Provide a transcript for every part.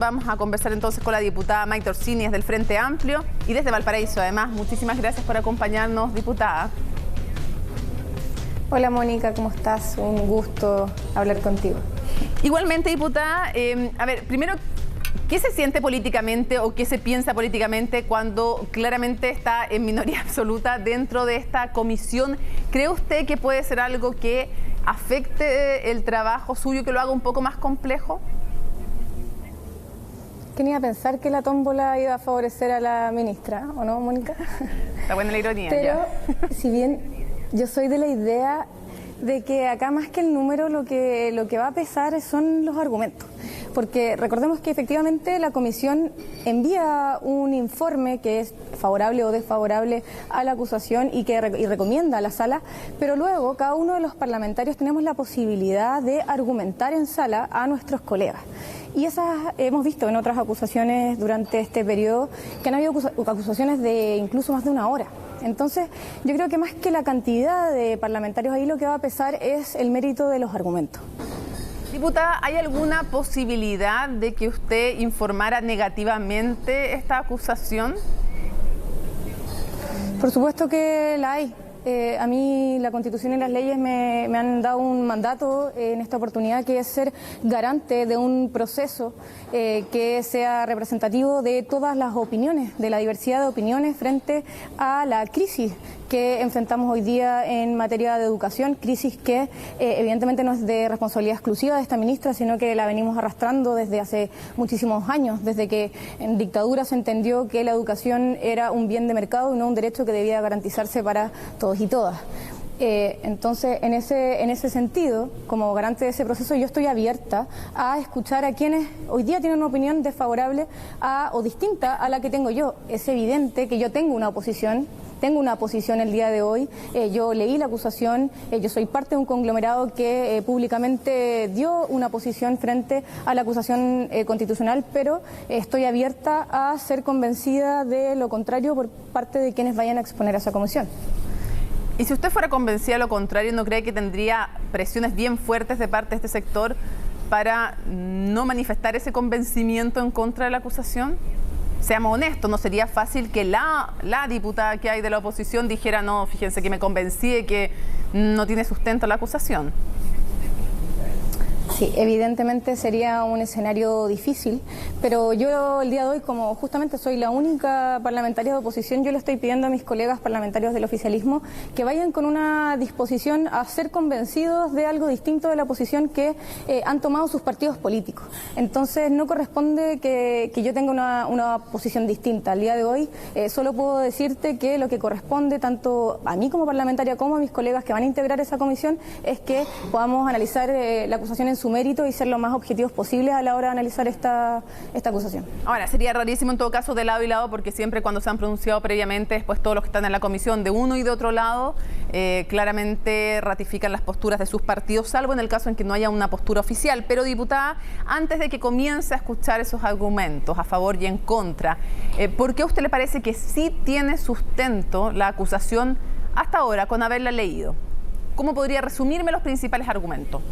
Vamos a conversar entonces con la diputada Maite Orsini del Frente Amplio y desde Valparaíso. Además, muchísimas gracias por acompañarnos, diputada. Hola Mónica, ¿cómo estás? Un gusto hablar contigo. Igualmente, diputada, a ver, primero, ¿qué se siente políticamente o qué se piensa políticamente cuando claramente está en minoría absoluta dentro de esta comisión? ¿Cree usted que puede ser algo que afecte el trabajo suyo, que lo haga un poco más complejo? Tenía que pensar que la tómbola iba a favorecer a la ministra, ¿o no, Mónica? Está buena la ironía. Pero, ya. Si bien yo soy de la idea de que acá más que el número lo que va a pesar son los argumentos. Porque recordemos que efectivamente la comisión envía un informe que es favorable o desfavorable a la acusación y recomienda a la sala, pero luego cada uno de los parlamentarios tenemos la posibilidad de argumentar en sala a nuestros colegas. Y esas hemos visto en otras acusaciones durante este periodo que han habido acusaciones de incluso más de una hora. Entonces, yo creo que más que la cantidad de parlamentarios ahí lo que va a pesar es el mérito de los argumentos. Diputada, ¿hay alguna posibilidad de que usted informara negativamente esta acusación? Por supuesto que la hay. A mí la Constitución y las leyes me han dado un mandato en esta oportunidad, que es ser garante de un proceso que sea representativo de todas las opiniones, de la diversidad de opiniones frente a la crisis que enfrentamos hoy día en materia de educación, crisis que evidentemente no es de responsabilidad exclusiva de esta ministra, sino que la venimos arrastrando desde hace muchísimos años, desde que en dictadura se entendió que la educación era un bien de mercado y no un derecho que debía garantizarse para todos y todas. Entonces, en ese sentido, como garante de ese proceso, yo estoy abierta a escuchar a quienes hoy día tienen una opinión desfavorable o distinta a la que tengo yo. Es evidente que yo tengo una posición el día de hoy. Yo leí la acusación, yo soy parte de un conglomerado que públicamente dio una posición frente a la acusación constitucional, pero estoy abierta a ser convencida de lo contrario por parte de quienes vayan a exponer a esa comisión. Y si usted fuera convencida de lo contrario, ¿no cree que tendría presiones bien fuertes de parte de este sector para no manifestar ese convencimiento en contra de la acusación? Seamos honestos, no sería fácil que la diputada que hay de la oposición dijera: no, fíjense que me convencí de que no tiene sustento la acusación. Sí, evidentemente sería un escenario difícil, pero yo el día de hoy, como justamente soy la única parlamentaria de oposición, yo le estoy pidiendo a mis colegas parlamentarios del oficialismo que vayan con una disposición a ser convencidos de algo distinto de la posición que han tomado sus partidos políticos. Entonces no corresponde que yo tenga una posición distinta. Al día de hoy solo puedo decirte que lo que corresponde tanto a mí como parlamentaria como a mis colegas que van a integrar esa comisión es que podamos analizar la acusación en su mérito y ser lo más objetivos posibles a la hora de analizar esta acusación. Ahora, sería rarísimo en todo caso de lado y lado, porque siempre cuando se han pronunciado previamente, después todos los que están en la comisión de uno y de otro lado, claramente ratifican las posturas de sus partidos, salvo en el caso en que no haya una postura oficial. Pero, diputada, antes de que comience a escuchar esos argumentos a favor y en contra, ¿por qué a usted le parece que sí tiene sustento la acusación hasta ahora con haberla leído? ¿Cómo podría resumirme los principales argumentos?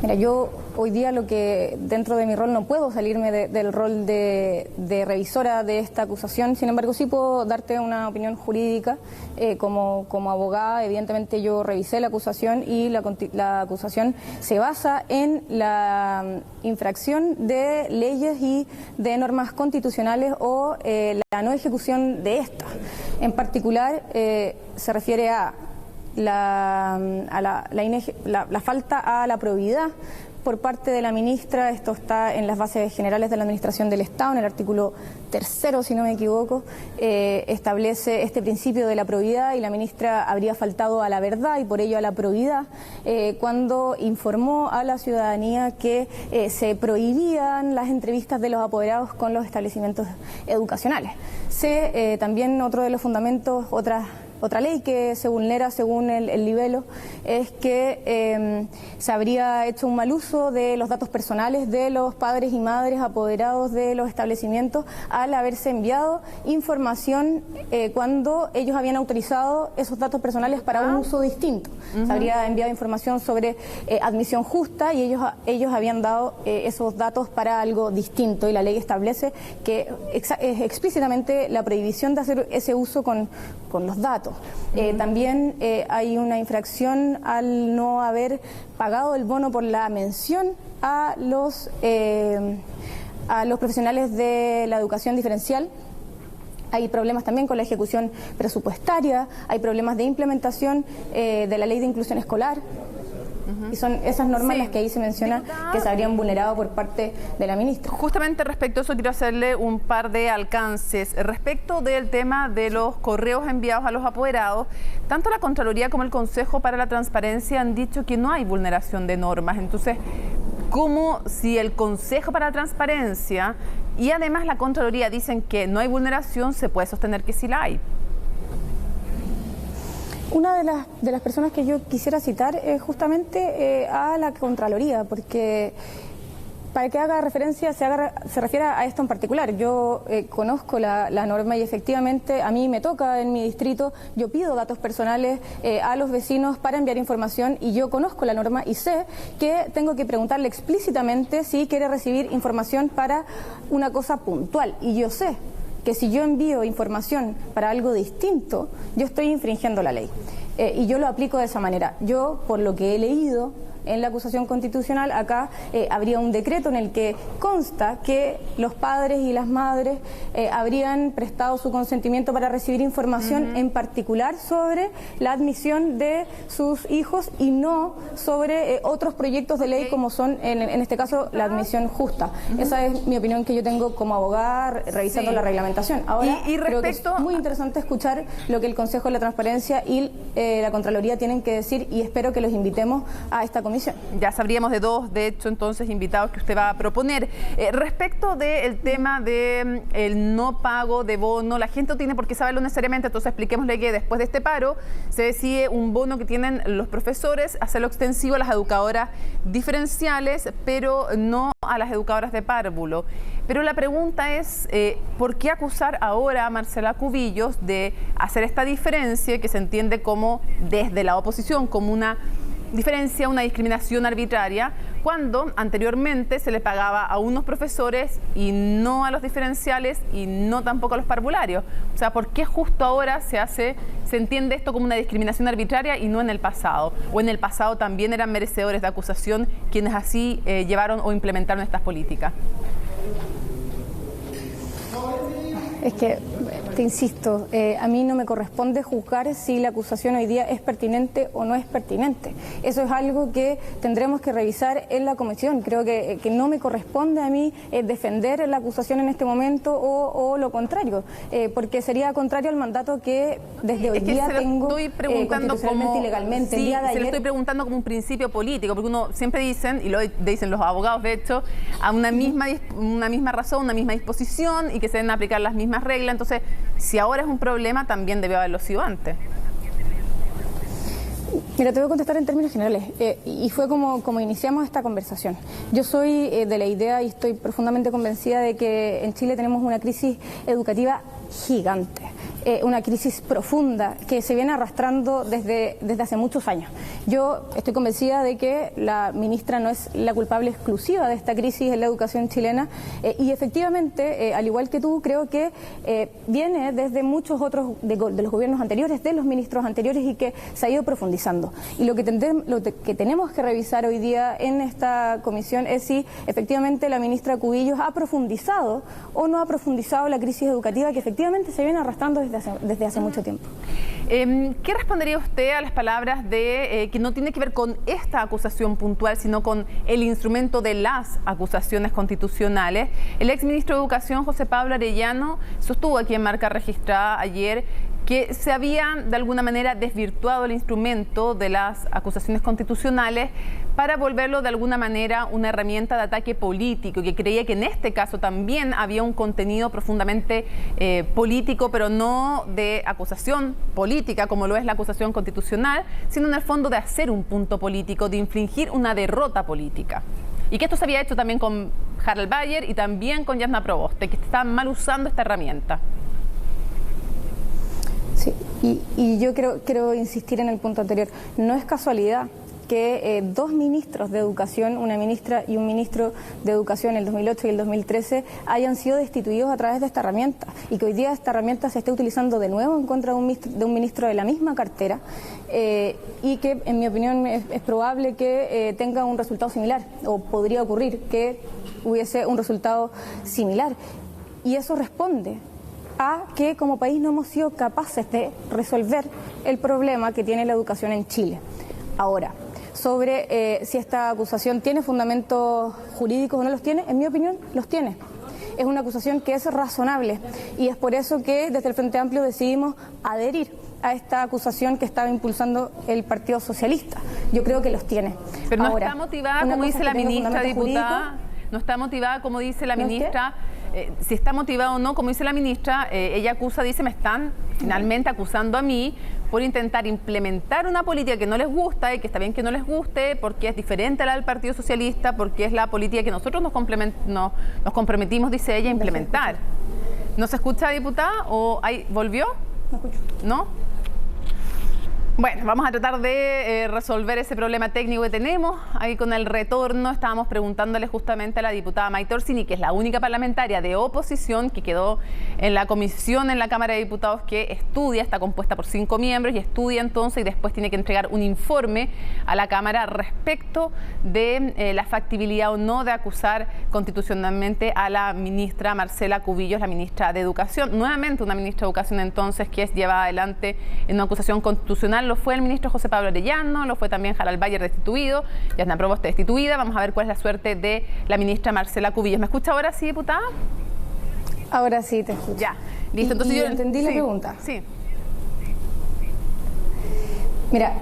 Mira, yo hoy día dentro de mi rol no puedo salirme del rol de revisora de esta acusación. Sin embargo, sí puedo darte una opinión jurídica como abogada. Evidentemente yo revisé la acusación y la acusación se basa en la infracción de leyes y de normas constitucionales o la no ejecución de estas. En particular se refiere a la falta a la probidad por parte de la ministra. Esto está en las bases generales de la Administración del Estado, en el artículo 3º, si no me equivoco, establece este principio de la probidad, y la ministra habría faltado a la verdad y por ello a la probidad cuando informó a la ciudadanía que se prohibían las entrevistas de los apoderados con los establecimientos educacionales. También otro de los fundamentos, otras otra ley que se vulnera según el libelo es que se habría hecho un mal uso de los datos personales de los padres y madres apoderados de los establecimientos al haberse enviado información cuando ellos habían autorizado esos datos personales para un uso distinto. Se habría enviado información sobre admisión justa y ellos habían dado esos datos para algo distinto, y la ley establece que explícitamente la prohibición de hacer ese uso con los datos. También hay una infracción al no haber pagado el bono por la mención a los profesionales de la educación diferencial. Hay problemas también con la ejecución presupuestaria, hay problemas de implementación de la ley de inclusión escolar. Y son esas normas las que ahí se menciona que se habrían vulnerado por parte de la ministra. Justamente respecto a eso quiero hacerle un par de alcances. Respecto del tema de los correos enviados a los apoderados, tanto la Contraloría como el Consejo para la Transparencia han dicho que no hay vulneración de normas. Entonces, ¿cómo si el Consejo para la Transparencia y además la Contraloría dicen que no hay vulneración, se puede sostener que sí la hay? Una de las personas que yo quisiera citar es justamente a la Contraloría, porque para que haga referencia, se refiere a esto en particular. Yo conozco la norma y efectivamente a mí me toca en mi distrito, yo pido datos personales a los vecinos para enviar información, y yo conozco la norma y sé que tengo que preguntarle explícitamente si quiere recibir información para una cosa puntual, y yo sé que si yo envío información para algo distinto, yo estoy infringiendo la ley. Y yo lo aplico de esa manera. Yo, por lo que he leído en la acusación constitucional, acá habría un decreto en el que consta que los padres y las madres habrían prestado su consentimiento para recibir información en particular sobre la admisión de sus hijos y no sobre otros proyectos de ley como son, en este caso, la admisión justa. Esa es mi opinión que yo tengo como abogada revisando la reglamentación. Ahora, creo que es muy interesante escuchar lo que el Consejo de la Transparencia y la Contraloría tienen que decir, y espero que los invitemos a esta comisión. Ya sabríamos de dos, de hecho, entonces, invitados que usted va a proponer. Respecto del tema del no pago de bono, la gente no tiene por qué saberlo necesariamente, entonces expliquémosle que después de este paro se decide un bono que tienen los profesores, hacerlo extensivo a las educadoras diferenciales, pero no a las educadoras de párvulo. Pero la pregunta es, ¿por qué acusar ahora a Marcela Cubillos de hacer esta diferencia que se entiende como, desde la oposición, como una diferencia, una discriminación arbitraria, cuando anteriormente se le pagaba a unos profesores y no a los diferenciales y no tampoco a los parvularios? O sea, ¿por qué justo ahora se entiende esto como una discriminación arbitraria y no en el pasado? ¿O en el pasado también eran merecedores de acusación quienes así llevaron o implementaron estas políticas? Es que, te insisto, a mí no me corresponde juzgar si la acusación hoy día es pertinente o no es pertinente. Eso es algo que tendremos que revisar en la comisión. Creo que no me corresponde a mí defender la acusación en este momento o lo contrario, porque sería contrario al mandato que desde hoy día tengo constitucionalmente y legalmente. Sí, se lo estoy preguntando como un principio político, porque uno siempre dicen, y lo dicen los abogados de hecho, a una misma razón, una misma disposición, y que se deben aplicar las mismas reglas. Entonces, si ahora es un problema, también debió haberlo sido antes. Mira, te voy a contestar en términos generales, y fue como iniciamos esta conversación. Yo soy de la idea y estoy profundamente convencida de que en Chile tenemos una crisis educativa gigante. Una crisis profunda que se viene arrastrando desde hace muchos años. Yo estoy convencida de que la ministra no es la culpable exclusiva de esta crisis en la educación chilena, y efectivamente, al igual que tú, creo que viene desde muchos otros de los gobiernos anteriores, de los ministros anteriores, y que se ha ido profundizando. Y lo que tenemos que revisar hoy día en esta comisión es si efectivamente la ministra Cubillos ha profundizado o no ha profundizado la crisis educativa que efectivamente se viene arrastrando desde hace mucho tiempo. ¿Qué respondería usted a las palabras de que no tiene que ver con esta acusación puntual, sino con el instrumento de las acusaciones constitucionales? El exministro de Educación, José Pablo Arellano, sostuvo aquí en Marca Registrada ayer que se había de alguna manera desvirtuado el instrumento de las acusaciones constitucionales para volverlo de alguna manera una herramienta de ataque político, que creía que en este caso también había un contenido profundamente político, pero no de acusación política como lo es la acusación constitucional, sino en el fondo de hacer un punto político, de infligir una derrota política. Y que esto se había hecho también con Harald Bayer y también con Jasna Proboste, que estaban mal usando esta herramienta. Sí, y yo quiero insistir en el punto anterior. No es casualidad que dos ministros de Educación, una ministra y un ministro de Educación en el 2008 y el 2013, hayan sido destituidos a través de esta herramienta y que hoy día esta herramienta se esté utilizando de nuevo en contra de un ministro de la misma cartera y que, en mi opinión, es probable que tenga un resultado similar, o podría ocurrir que hubiese un resultado similar. Y eso responde a que como país no hemos sido capaces de resolver el problema que tiene la educación en Chile. Ahora, sobre si esta acusación tiene fundamentos jurídicos o no los tiene, en mi opinión, los tiene. Es una acusación que es razonable y es por eso que desde el Frente Amplio decidimos adherir a esta acusación que estaba impulsando el Partido Socialista. Yo creo que los tiene. Pero no ahora, está motivada, como dice la ministra, diputada, no está motivada, como dice la ministra. Si está motivada o no, como dice la ministra, ella acusa, dice, me están finalmente acusando a mí por intentar implementar una política que no les gusta y que está bien que no les guste porque es diferente a la del Partido Socialista, porque es la política que nosotros nos comprometimos, dice ella, a implementar. ¿No se escucha, diputada? ¿O ahí volvió? No escucho. ¿No? Bueno, vamos a tratar de resolver ese problema técnico que tenemos. Ahí con el retorno estábamos preguntándole justamente a la diputada Maite Orsini, que es la única parlamentaria de oposición que quedó en la comisión en la Cámara de Diputados que estudia, está compuesta por 5 miembros y estudia entonces y después tiene que entregar un informe a la Cámara respecto de la factibilidad o no de acusar constitucionalmente a la ministra Marcela Cubillos, la ministra de Educación. Nuevamente una ministra de Educación entonces que es llevada adelante en una acusación constitucional. Lo fue el ministro José Pablo Arellano, lo fue también Harald Bayer destituido, Jasna Proboste destituida. Vamos a ver cuál es la suerte de la ministra Marcela Cubillos. ¿Me escucha ahora sí, diputada? Ahora sí te escucho. Ya, listo. Entonces yo entendí la pregunta. Sí. Mira,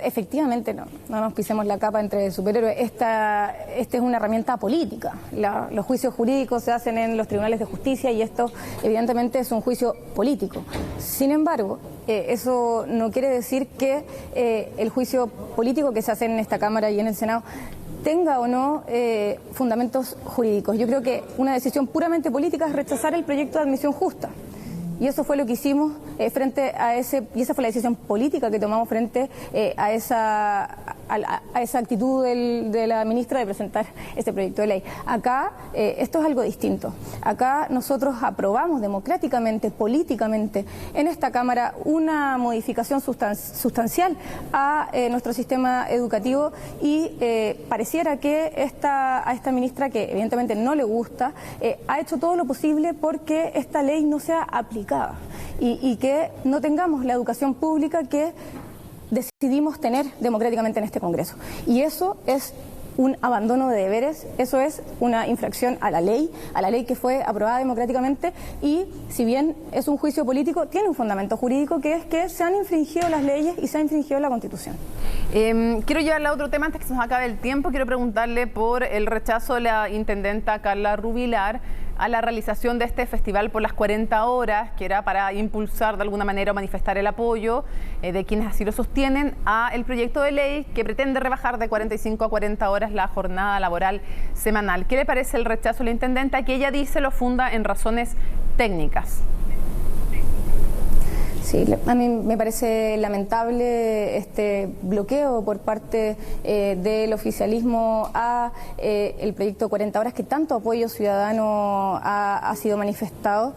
efectivamente no nos pisemos la capa entre superhéroes. Esta es una herramienta política. Los juicios jurídicos se hacen en los tribunales de justicia y esto evidentemente es un juicio político. Sin embargo, eso no quiere decir que el juicio político que se hace en esta Cámara y en el Senado tenga o no fundamentos jurídicos. Yo creo que una decisión puramente política es rechazar el proyecto de admisión justa. Y eso fue lo que hicimos frente a y esa fue la decisión política que tomamos frente a esa actitud de la ministra de presentar este proyecto de ley. Acá esto es algo distinto. Acá nosotros aprobamos democráticamente, políticamente, en esta Cámara una modificación sustancial a nuestro sistema educativo y pareciera que a esta ministra, que evidentemente no le gusta, ha hecho todo lo posible porque esta ley no sea aplicada y que no tengamos la educación pública que decidimos tener democráticamente en este Congreso. Y eso es un abandono de deberes, eso es una infracción a la ley que fue aprobada democráticamente y si bien es un juicio político, tiene un fundamento jurídico que es que se han infringido las leyes y se ha infringido la Constitución. Quiero llevarle a otro tema antes que se nos acabe el tiempo. Quiero preguntarle por el rechazo de la intendenta Carla Rubilar a la realización de este festival por las 40 horas, que era para impulsar de alguna manera o manifestar el apoyo de quienes así lo sostienen a el proyecto de ley que pretende rebajar de 45 a 40 horas la jornada laboral semanal. ¿Qué le parece el rechazo de la intendenta, que ella dice lo funda en razones técnicas? Sí, a mí me parece lamentable este bloqueo por parte del oficialismo a el proyecto 40 horas que tanto apoyo ciudadano ha sido manifestado.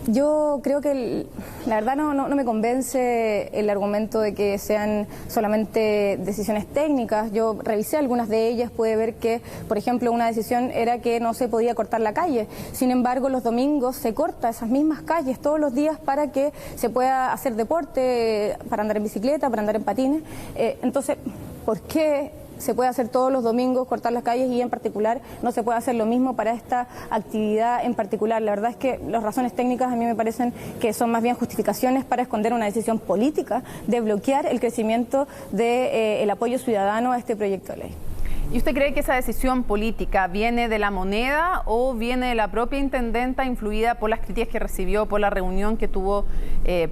Yo creo que la verdad no me convence el argumento de que sean solamente decisiones técnicas. Yo revisé algunas de ellas, pude ver que, por ejemplo, una decisión era que no se podía cortar la calle. Sin embargo, los domingos se corta esas mismas calles todos los días para que se pueda hacer deporte, para andar en bicicleta, para andar en patines. Entonces, ¿por qué se puede hacer todos los domingos, cortar las calles, y en particular no se puede hacer lo mismo para esta actividad en particular. La verdad es que las razones técnicas a mí me parecen que son más bien justificaciones para esconder una decisión política de bloquear el crecimiento del apoyo ciudadano a este proyecto de ley. ¿Y usted cree que esa decisión política viene de la moneda o viene de la propia intendenta, influida por las críticas que recibió por la reunión que tuvo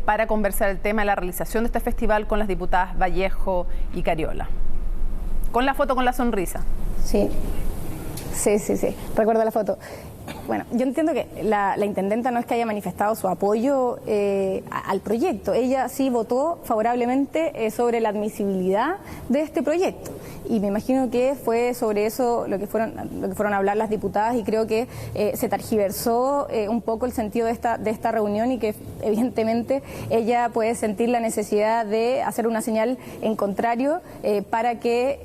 para conversar el tema de la realización de este festival con las diputadas Vallejo y Cariola? Con la foto con la sonrisa. Sí, recuerdo la foto. Bueno, yo entiendo que la intendenta no es que haya manifestado su apoyo al proyecto. Ella sí votó favorablemente sobre la admisibilidad de este proyecto. Y me imagino que fue sobre eso lo que fueron a hablar las diputadas, y creo que se tergiversó un poco el sentido de esta reunión, y que evidentemente ella puede sentir la necesidad de hacer una señal en contrario para que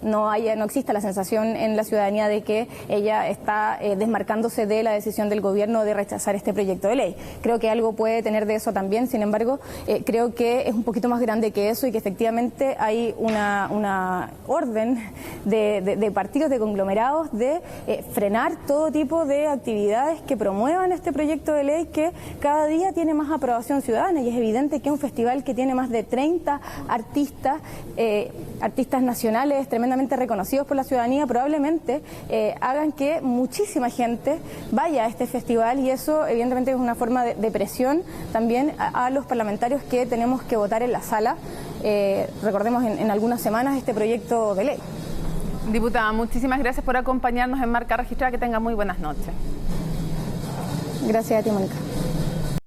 no exista la sensación en la ciudadanía de que ella está desmarcándose de la decisión del gobierno de rechazar este proyecto de ley. Creo que algo puede tener de eso también. Sin embargo, creo que es un poquito más grande que eso, y que efectivamente hay una orden de partidos, de conglomerados, de frenar todo tipo de actividades que promuevan este proyecto de ley, que cada día tiene más aprobación ciudadana. Y es evidente que un festival que tiene más de 30 artistas nacionales tremendamente reconocidos por la ciudadanía, probablemente hagan que muchísima gente vaya a este festival, y eso evidentemente es una forma de presión también a los parlamentarios que tenemos que votar en la sala, recordemos en algunas semanas, este proyecto de ley. Diputada, muchísimas gracias por acompañarnos en Marca Registrada, que tenga muy buenas noches. Gracias a ti, Mónica.